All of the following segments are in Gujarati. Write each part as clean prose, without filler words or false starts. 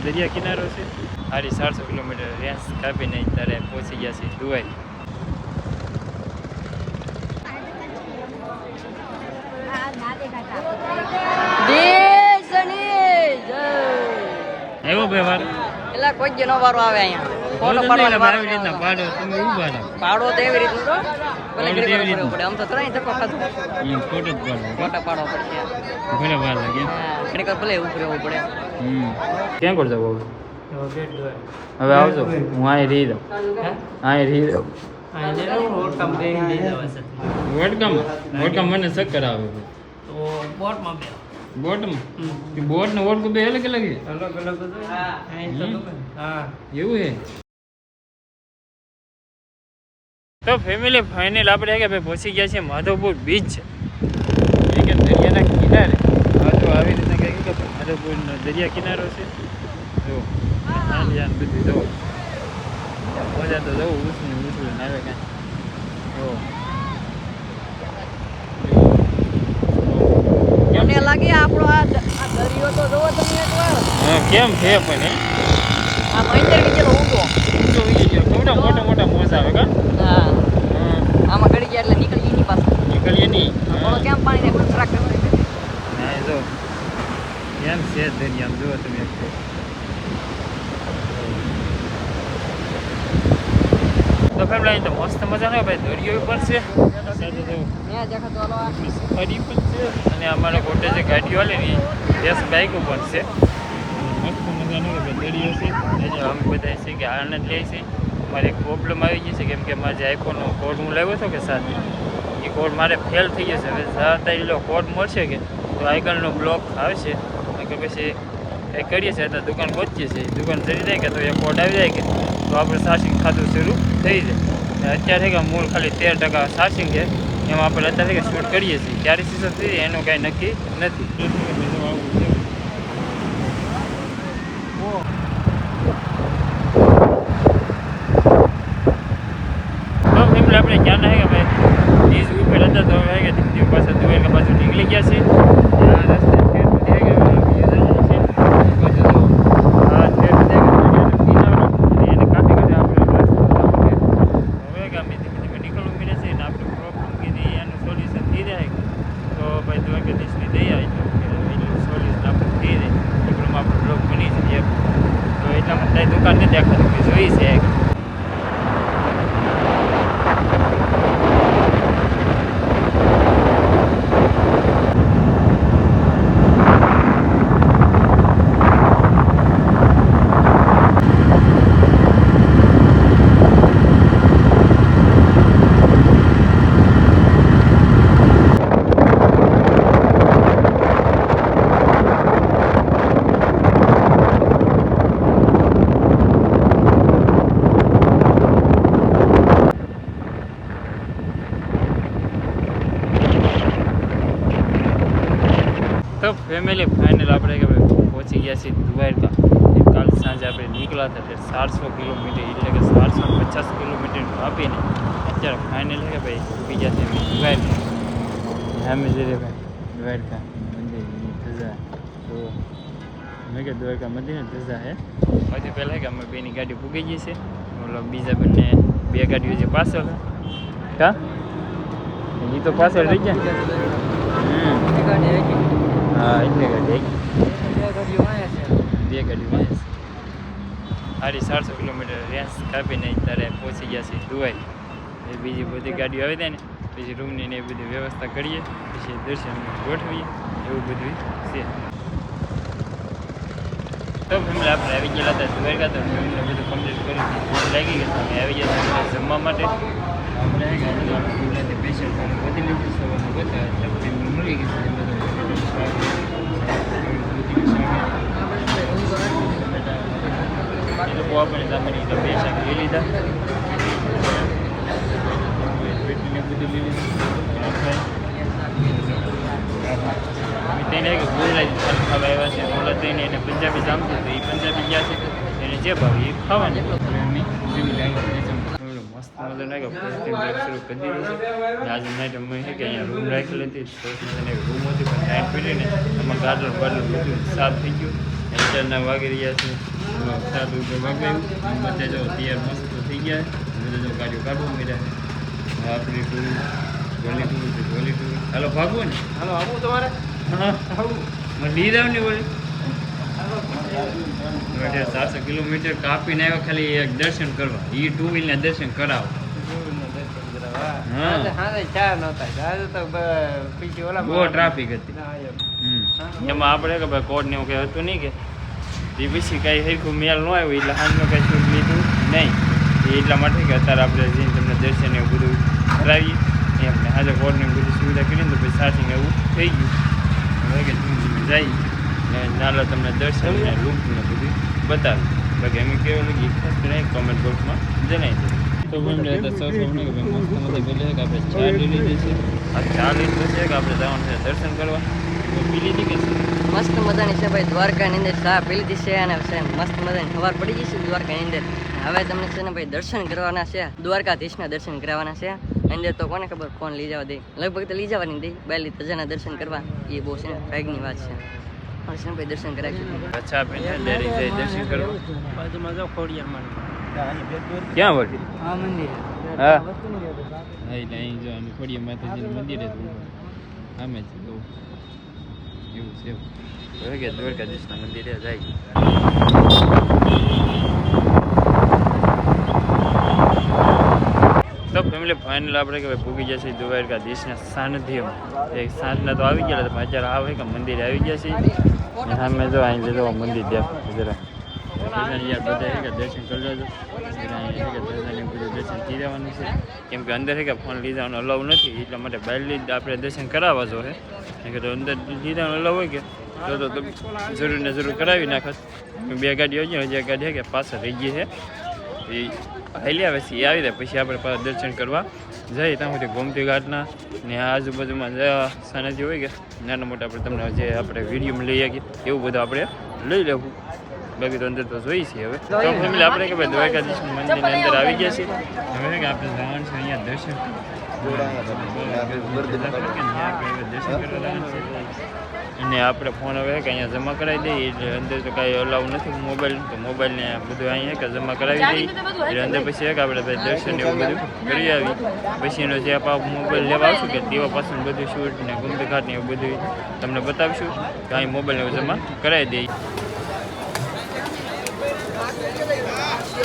દરિયા કિનારો છે. 450 કિલોમીટર રેન્જ કાપીને ત્યારે પહોંચી ગયા છે દુબઈ. આવ્યો ભાઈ વાર એટલે કોઈ જ નો વારો આવે અહીંયા ફોટો પાડવાનો રીતના પાડો તમે ઊભા રહો. પાડો તો એવી રીતનું તો ભલે ઘડી વાર પડે આમ તો ત્રણ ધક્કો ખાધો ફોટો જ પાડો. ફોટા પાડવા પડશે ઘરે વાર લાગે. ઘડી વાર ભલે ઉભું રહેવું પડે. ક્યાં કરજો હવે? હવે આવજો. હું અહીં રહી દઉં. અહીં રહી દઉં. વોટકામ મને ચક્કર આવે. બોટમાં બોટ ને વોટ બે અલગ અલગ છે. એવું છે. તો ફેમિલી ફાઇનલ આપણે કે ભાઈ પહોંચી ગયા છે માધવપુર બીચ છે. દરિયાના કિનારે તો આવી રીતે કહે કે માધવપુરનો દરિયા કિનારો છે. જો હાલિયાન બધું જો મજા તો જવું ઉછળીને આવે કાંઈ. મને લાગે આપણો આ દરિયો તો જોવો તમે એકવાર. હા કેમ છે પણ આ મહિન્દર વિજેલો ઊંઘો કેવડા મોટા મોટા મોજા આવે કા. હા આમાં ગડી ગયા એટલે નીકળીએ ની પાસે નીકળીએ નહીં. બોલો કેમ પાણી ને ખતરા કરે હા જો કેમ છે દરિયામાં જુઓ તમે. તો ફેમિલી તો મસ્ત મજાનો ભાઈ દરિયો પણ છે સફારી પણ છે અને અમારા કોટે જે ગાડીઓ હાલે ને એ બાઇકો પણ છે. મસ્ત મજાનો દરિયો છે. અમે બધા છે કે આનંદ લે છે. મારે એક પ્રોબ્લેમ આવી ગઈ છે કેમ કે મારે જે આઈફોનનો કોડ હું લાવ્યો હતો કે સાથે એ કોડ મારે ફેલ થઈ જશે. હવે તારી કોડ મળશે કે તો આગળનો બ્લોક આવશે કે પછી કંઈ કરીએ છીએ તો દુકાન પહોંચીએ છીએ. દુકાન ચડી જાય કે તો એ કોડ આવી જાય કે તો આપણે ચાર્જિંગ ખાતું શરૂ થઈ જાય. અત્યારે કે મૂળ ખાલી 13% ચાર્જિંગ છે. એમાં આપણે અત્યારે કે શૂટ કરીએ છીએ ક્યારે સીઝન થઈ જાય એનું કાંઈ નક્કી નથી. તો ફેમિલી આપણે ક્યાં ના કે ભાઈ બીજ ઉપર હતા તો હવે કે દીકરી પાસે દ્વારકા બાજુ નીકળી ગયા છે. દુકાન ને દેખાતું કે જોઈ છે. તો ફેમિલી ફાઇનલ આપણે કે ભાઈ પહોંચી ગયા છીએ દ્વારકા. કાલ સાંજે આપણે નીકળ્યા હતા એટલે 400 કિલોમીટર એટલે કે 450 કિલોમીટર આપીને અત્યારે ફાઇનલ કે ભાઈ ઉભી ગયા છે દ્વારકા. સામે જઈએ ભાઈ દ્વારકા મંદિરની ધજા. તો મેં કે દ્વારકા મંદિરની ધજા હે. પછી પહેલાં કે અમે બેની ગાડી પૂગી ગઈ છે. મતલબ બીજા બંને બે ગાડીઓ જે પાછળ કા એ તો પાછળ રહી ગયા. હા એટલે ગાડી બે ગાડી વાંચે. 450 કિલોમીટર રેન્જ કાપીને ત્યારે પહોંચી ગયા છે દુબઈ. એ બીજી બધી ગાડીઓ આવી જાય ને પછી રૂમની ને એ બધી વ્યવસ્થા કરીએ પછી દર્શન ગોઠવીએ એવું બધું છે. તો ફેમિલી આપણે આવી ગયેલા હતા દ્વારકા. તો ફેમિલીને બધું કમ્પ્લીટ કરી લાગી ગયા અમે આવી ગયા જમવા માટે. આપણે સ્પેશિયલ બધી લીધી સવારનું બધા મળી ગઈ છે. એ લોકો આપણે સામેની તો 2 શાક લઈ લીધા. બધું લઈ લીધું. તેને બોલાવી ખાવા આવ્યા છે. બોલા થઈને એને પંજાબી જામતું હતું. એ પંજાબી ગયા છે એને જે ભાવે એ ખાવાનું. મસ્ત મજા લાગે શરૂ કરી દીધી છે. આજે નાઇટ અમે છે કે અહીંયા રૂમ રાખેલી હતી. સરસ મજાની રૂમ હતી પણ નાઇટ પીડીને એમાં ગાર્ડન બધું સાફ થઈ ગયું. અત્યારના વાગી રહ્યા છે 7 ઉપર વાગ્યું બધા જો તૈયાર મસ્ત થઈ ગયા બધા જો ગાડીઓ કાઢવા મળ્યા આપણી ટૂર ગોલી ટૂર હાલો ભાગવું ને હાલો આવું તમારે હા મને લઈ જાવ ને બોલી 400 કિલોમીટર કાપીને આવ્યો ખાલી એક દર્શન કરવા એ 2 વ્હીલના દર્શન કરાવો હા બહુ ટ્રાફિક હતી એમાં આપણે કે ભાઈ કોડ ને એવું કંઈ હતું નહીં કે એ પછી કાંઈ સરખું મેલ ન આવ્યું એટલે હાથમાં કાંઈ શૂટ લીધું નહીં એ એટલા માટે કે અત્યારે આપણે જઈને તમને દર્શન એવું બધું કરાવીએ એમને આજે કોડની બધી સુવિધા કરીને તો પછી સાચી એવું થઈ ગયું હવે કે ધીમે જઈએ ને નાના તમને દર્શન ને લૂક ને બધું બતાવી બાકી એમ કેવું લાગી ખાસ કરીને કોમેન્ટ બોક્સમાં જણાવી દે તો એમને સૌથી અમને કે ભાઈ મસ્ત મજા પેલી છે કે આપણે ચા લઈ લીધી છે આ ચા લીધી છે કે આપણે જવાનું છે દર્શન કરવા પી લીધી કે મસ્ત મજાની છે ભાઈ દ્વારકાની અંદર ચા પી લીધી છે અને છે મસ્ત મજાની ખબર પડી ગઈ છે દ્વારકાની અંદર હવે તમને છે ને ભાઈ દર્શન કરવાના છે દ્વારકાધીશના દર્શન કરવાના છે અંદર તો કોને ખબર ફોન લઈ જવા દે લગભગ તો લઈ જવાની દે બાયલી તજાના દર્શન કરવા એ બહુ છે ને ભાગની વાત છે ભાઈ દર્શન કરાવીશું અચ્છા પીને ડેરી જઈ દર્શન કરવા બાજુમાં જાઓ ખોડિયાર ક્યાં વળી હા મંદિર હા એટલે અહીં જો અમે ખોડિયાર માતાજીનું મંદિર હતું આમે જ તો એવું છે હવે કે દ્વારકાધીશના મંદિરે જાય તો ફેમિલી ફાઇનલ આપણે કે ભાઈ પૂગી જશે દ્વારકાધીશના સાનિધ્યમાં એક સાંજના તો આવી ગયા હતા અત્યારે આવે કે મંદિરે આવી ગયા છે સામે જો અહીં લીધો મંદિર દેખાય જરા યાર બધા કે દર્શન કરી લેજો દર્શન થઈ રહેવાનું છે કેમ કે અંદર કે ફોન લીધાનો અલાઉ નથી એટલા માટે બહાર આપણે દર્શન કરાવવા જો કે તો અંદર લીધાનો અલાઉ હોય કે તો જરૂર ને જરૂર કરાવી નાખત 2 ગાડીઓ હજી એક ગાડી કે પાછળ રહી ગઈ છે એ હાલી આવે છે એ આવી જાય પછી આપણે પાછા દર્શન કરવા જઈએ ત્યાં સુધી ગોમતી ઘાટના ને આજુબાજુમાં સાનિધ્ય હોય કે નાના મોટા આપણે તમને જે આપણે વિડીયોમાં લઈ શકીએ એવું બધું આપણે લઈ લેવું બાકી તો અંદર તો જોઈ છે હવે તો ફેમિલી આપણે કે ભાઈ દ્વારકાધીશના મંદિરની અંદર આવી ગયા છે હવે કે આપણે જવાનું છે અહીંયા દર્શન દર્શન કરવા જવાનું છે અને આપણે ફોન હવે કે અહીંયા જમા કરાવી દઈએ એટલે અંદર તો કાંઈ અલાઉ નથી મોબાઈલ તો મોબાઈલને બધું અહીંયા કે જમા કરાવી દઈએ એટલે અંદર પછી એક આપણે ભાઈ દર્શન એવું બધું કરી આવી પછી એનો જે આપણે મોબાઈલ લેવા આવશું કે તેવા પાછળ બધું શૂટ ને ગમતી ઘાટ ને એવું બધું તમને બતાવીશું કે અહીં મોબાઈલને જમા કરાવી દઈએ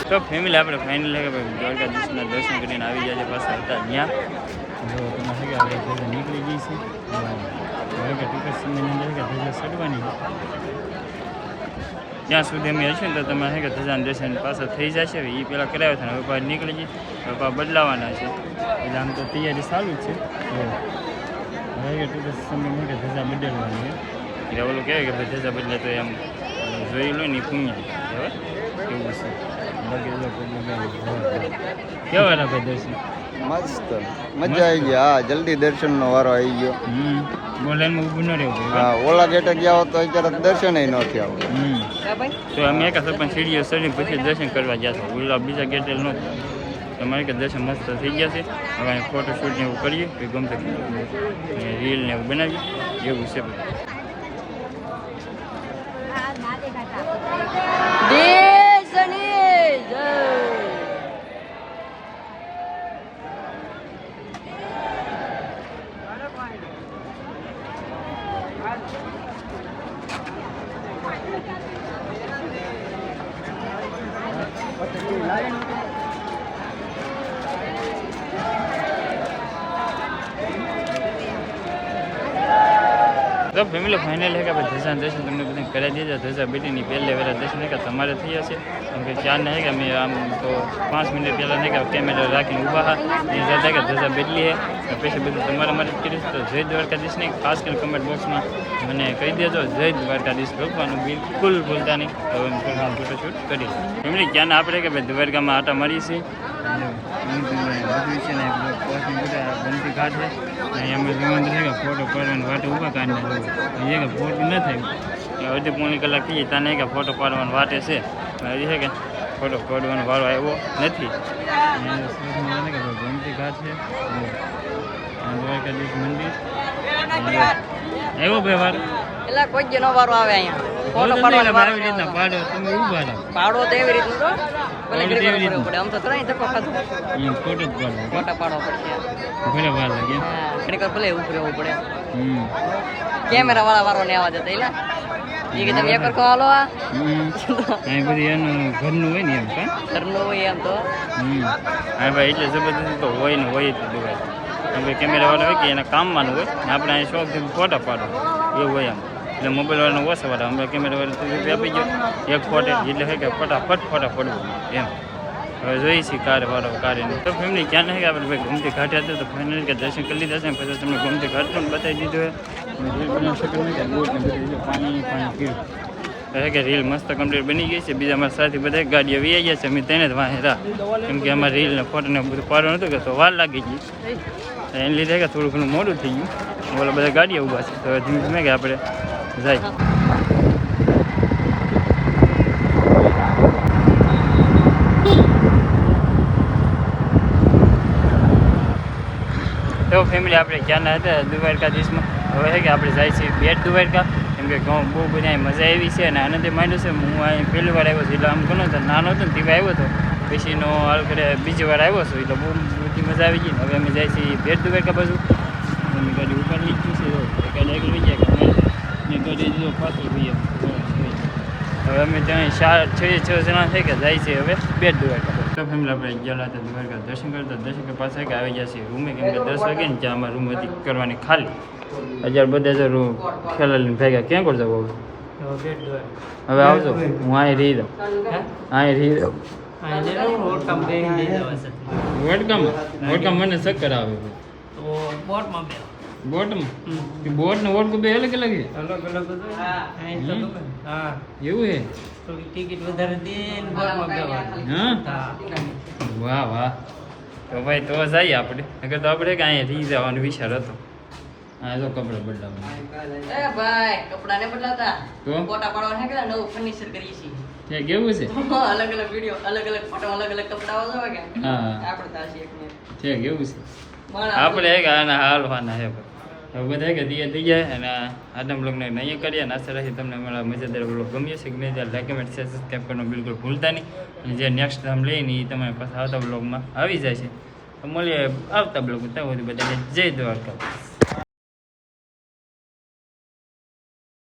તો ફેમિલી આપણે ફાઇનલ કે ભાઈ દ્વારકાધીશના દર્શન કરીને આવી ગયા છે પાછા હતા ત્યાં જો તમારે કે આપણે નીકળી ગઈ છે હવે કે ટૂંક સમયની અંદર કે ધજા ચડવાની ત્યાં સુધી અમે હશે ને તો તમે કે ધજાના દર્શન પાછા થઈ જશે એ પહેલાં કરાવ્યા હતા હવે પાછા નીકળી જઈએ હવે પાછા બદલાવાના છે એટલે આમ તો તૈયારી ચાલુ જ છે હવે કે ટૂંક સમયમાં કે ધજા બદલવાની છે એટલે ઓલું કહેવાય કે ભાઈ ધજા બદલે તો એમ જોઈ લો ને પુણ્ય હવે એવું છે કેવા ના ભાઈ દર્શન મસ્ત મજા આવી ગઈ હા જલ્દી દર્શનનો વારો આવી ગયો બોલાઈનમાં ઊભું ન રહેવું હા ઓલા ગેટે ગયા હોત તો અત્યારે દર્શન નથી આવ્યું તો અમે એક સરપંચ સીડીઓ ચડીને પછી દર્શન કરવા ગયા હતા ઓલા બીજા ગેટે નહોતા તમારે કે દર્શન મસ્ત થઈ ગયા છે હવે અહીં ફોટોશૂટ ને એવું કરીએ કે ગમતે રીલ ને એવું બનાવીએ એવું છે તો ફેમિલી ફાઇનલ છે કે ભાઈ ધજાના દર્શન તમને બધા કરાવી દીધા ધજા બેટીની પહેલે વહેલા દર્શન કે તમારે થઈ જશે કેમ કે ચારને છે કે અમે આમ તો 5 મિનિટ પહેલાં નહીં કે કેમેરા રાખીને ઊભા હતા એ જતા કે ધજા બેટલી છે પછી બધું તમારા માટે કરીશ તો જય દ્વારકાધીશ નહીં ખાસ કરીને કમેન્ટ બોક્સમાં મને કહી દેજો જય દ્વારકાધીશ લખવાનું બિલકુલ ભૂલતા નહીં તો અમે ફોટોશૂટ કરીશ ફેમિલી ક્યાં આપણે કે ભાઈ દ્વારકામાં આટા મારી છે બધું છે ને ગમતી ઘાટ છે અમે જોવાનું છે કે ફોટો પાડવાની વાટે ઊભા કાઢીને એ કે ફોટો ન થાય અડધી પોણી કલાક થઈ તને કે ફોટો પાડવાની વાટે છે હજી છે કે ફોટો પાડવાનો વારો આવ્યો નથી ગમતી ઘાટ છે દ્વારકાધીશ મંદિર આવ્યો ભાઈ વારો એટલે કોઈ જ નો વારો આવે અહીંયા ફોટો પાડવાનો વારો આવી રીતના પાડો તમે ઊભા રહો પાડો તો એવી રીતનું તો ભલે પાડો તો એવી ઘડીક પડે આમ તો ત્રણ ધક્કો ખાધો અહીંયા ફોટો જ પાડો ફોટા પાડવા પડશે ભલે વાર લાગે હા ઘડીક વાર ભલે ઉભું રહેવું પડે હમ કેમેરા વાળા વારો ને આવવા દેતા એલા એ કે તમે એક વાર હાલો આ અહીં બધી એનું ઘરનું હોય ને એમ કા ઘરનું હોય એમ તો હા ભાઈ એટલે જબરદસ્ત તો હોય ને હોય જ દુકાન એમ કે કેમેરાવાળા હોય કે એના કામમાંનું હોય ને આપણે અહીં શોખથી ફોટા પાડો એવું હોય એમ એટલે મોબાઈલવાળાનો ઓછા વાળા અમે કેમેરાવાળા આપી ગયો એક ફોટો એટલે હોય કે ફટાફટ ફોટા પડવું એમ હવે જોઈએ છીએ કારવાળો કારીને તો ફેમિલી ક્યાં નહીં કે આપણે ભાઈ ગમતી ઘાટ હતું તો ફાઇનલ કે દર્શન કરી લીધા છે પછી તમને ગમતી ઘાટ પણ બતાવી દીધું હોય પાણી પીવું કહે કે રીલ મસ્ત કમ્પ્લીટ બની ગઈ છે બીજા અમારા સાથે બધા ગાડીઓ વી ગયા છે અમે તેને જ વાહે રાહ કેમ કે અમારે રીલ ને ફોટો ને બધું પાડવાનું હતું કે તો વાર લાગી ગઈ એને લીધે કે થોડું ઘણું મોડું થઈ ગયું બોલો બધા ગાડીઓ ઊભા છે તો ધીમે ધીમે કે આપણે જાય તો ફેમિલી આપણે ક્યાંના હતા દ્વારકાધીશમાં હવે છે કે આપણે જાય છીએ બેટ દ્વારકા કેમ કે બહુ બધા અહીં મજા આવી છે અને આનંદે માંડ્યો છે હું અહીં પહેલી વાર આવ્યો છું એટલે આમ ઘણો હતો નાનો હતો ને તેવા આવ્યો હતો પછીનો હાલ કરે બીજી વાર આવ્યો છું એટલે બહુ બધી મજા આવી ગઈ હવે અમે જાય છીએ બેટ દ્વારકા બાજુ અમે ગાડી ઉપર લીધું છે ગાડી આગળ લઈ જાય ને ગાડી દીધો પાછળ જોઈએ હવે અમે ત્યાં 6 જણા થઈ કે જાય છે હવે બેટ દ્વારકા તો ફેમિલી આપણે ગયેલા હતા દ્વારકા દર્શન કરતા દર્શન કે પાછા કે આવી ગયા છે રૂમે કેમ કે 10 વાગે ને ત્યાં અમારે રૂમ હતી કરવાની ખાલી 1000 રૂમ ખેલાડીને ભેગા ક્યાં કરજો હવે આવજો હું અહીં રહી દઉં અહીં રહી દઉં વોટકામ મને ચક્કર આવે બોટમાં બોટ ને વોટકો બે અલગ અલગ એવું હે ટિકિટ વધારે દે હા વાહ વાહ તો ભાઈ તો જઈએ આપણે અગર તો આપણે કે અહીંયા રહી જવાનો વિચાર હતો હા તો કપડા બદલાવવા એ ભાઈ કપડા ને બદલાતા તો ફોટા પાડવા છે કે નવું ફર્નિચર કરીએ છીએ ત્યાં કેવું છે અલગ અલગ વિડિયો અલગ અલગ ફોટો અલગ અલગ કપડા આવે કે હા આપણે તાસી એક ને ત્યાં કેવું છે આપણે એક આના હાલવાના છે હવે બધા કે દિયા થઈ જાય અને આદમ બ્લોગને નહીં કરીએ અને આશા રાખી તમને અમારા મજેદાર બ્લોગ ગમ્યો છે ગમે ત્યારે લાઈક કમેન્ટ શેર સબસ્ક્રાઈબ કરવાનું બિલકુલ ભૂલતા નહીં અને જે નેક્સ્ટ આમ લઈને એ તમારે પાસે આવતા બ્લોગમાં આવી જાય છે તો મળીએ આવતા બ્લોગ ત્યાં સુધી બધાને જય દ્વારકા